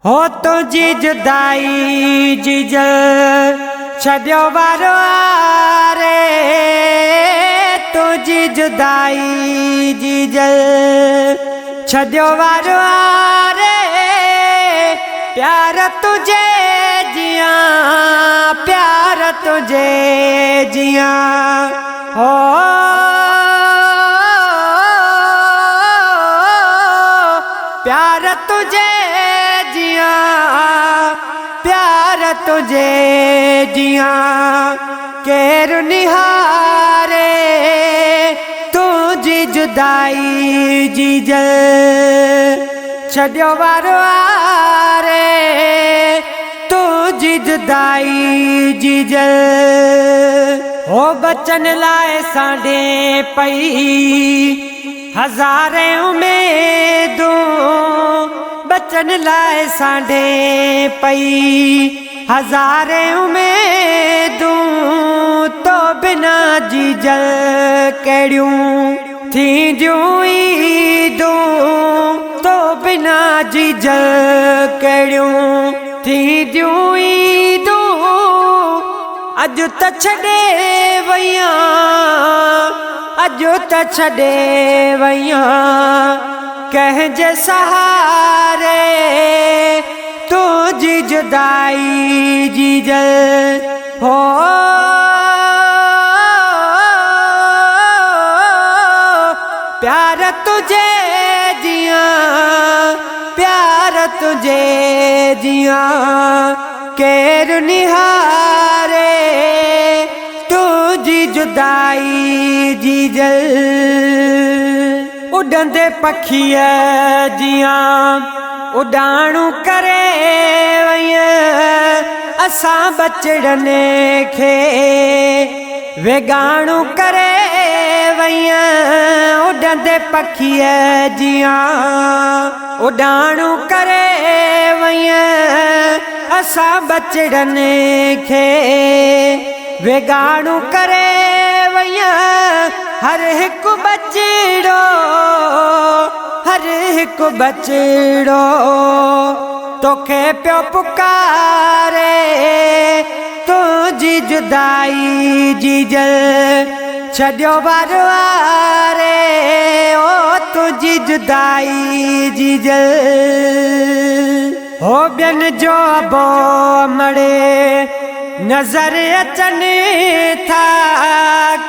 हो तुझी जुदाई जीजल छड्यो वारो रे, तुझी जुदाई जीजल छड्यो वारो रे। प्यार तुझे जिया, प्यार तुझे जिया हो। प्यार तुझे जिया, प्यार तुझे जिया केर निहारे तुझी जुदाई जीजल छड्यो वारो रे, तुझी जुदाई जीजल हो। बचन लाए साडे पई हज़ारे उम्मीदूं, बचन लाए साडे पई हज़ारे उम्मीदूं। तो बिना जीजल कहिड़ियूं थींदियूं ईदूं, तो बिना जीजल कहिड़ियूं थींदियूं ईदूं। अॼु त छॾे वइयां, अॼु त छॾे वइयां कंहिंजे सहारे तुझी जुदाई जीजल हो। प्यार तुझे जिया, प्यार तुझे जिया केर निहारे तुझी जुदाई जीजल। उड़ंदे पखीअ जिया उड़ाणू करे वइया, असां बचड़नि खे वेगाणू करे वइया। उड़ंदे पखीअ जिया उड़ाणू करे वइया, असां बचड़नि खे वेगाणू करे वइया। हर हिकु बचड़ो, हर हिकु बचड़ो तोखे पियो पुकारे तुझी जुदाई जीजल छड्यो वारो रे, ओ तुझी जुदाई जीजल हो। ॿियनि जो अबो मड़े नज़र अचनि था,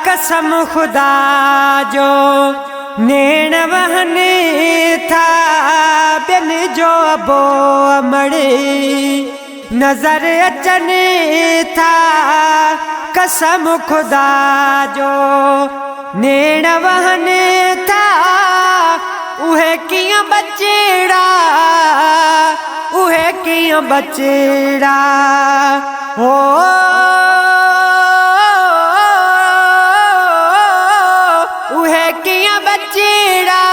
कसम खुदा जो नेण वहनि था। ॿियनि जो अबो मड़े नज़र अचनि था, कसम खुदा जो नेण वहनि था। उहे कीअं बचड़ा, उहे कीअं बचड़ा हो। उहे कीअं बचड़ा,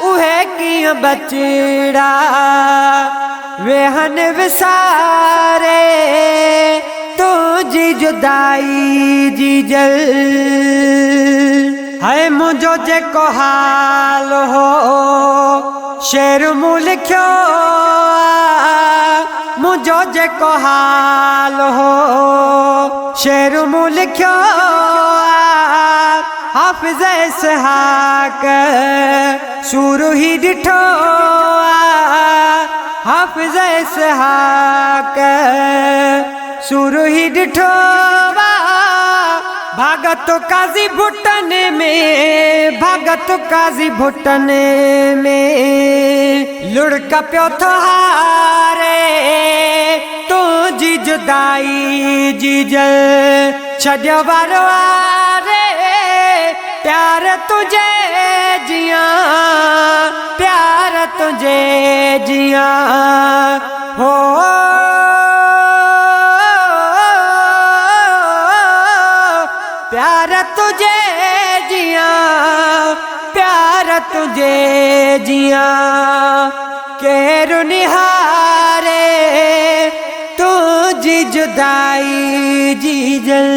उहे कीअं बचड़ा वेहन विसारे तुझी जुदाई जीजल। है मुंहिंजो जेको हाल हो शेर मूं लिखियो, मुंहिंजो जेको हाल हो शेर मूं लिखियो। हाफ़िज़ इसहाक़ सूरु ही ॾिठो, हाफ़िज़ इसहाक़ सूरु ही ॾिठो। भागत काज़ी भुटन में, भागत काज़ी भुटन में लुढ़क पियो थो हारे तुझी जुदाई जीजल छड्यो वारो रे। प्यार तुझे जिया, प्यार तुझे जिया हो। प्यार तुझे जिया, प्यार तुझे जिया केर निहारे तुझी जुदाई जीजल।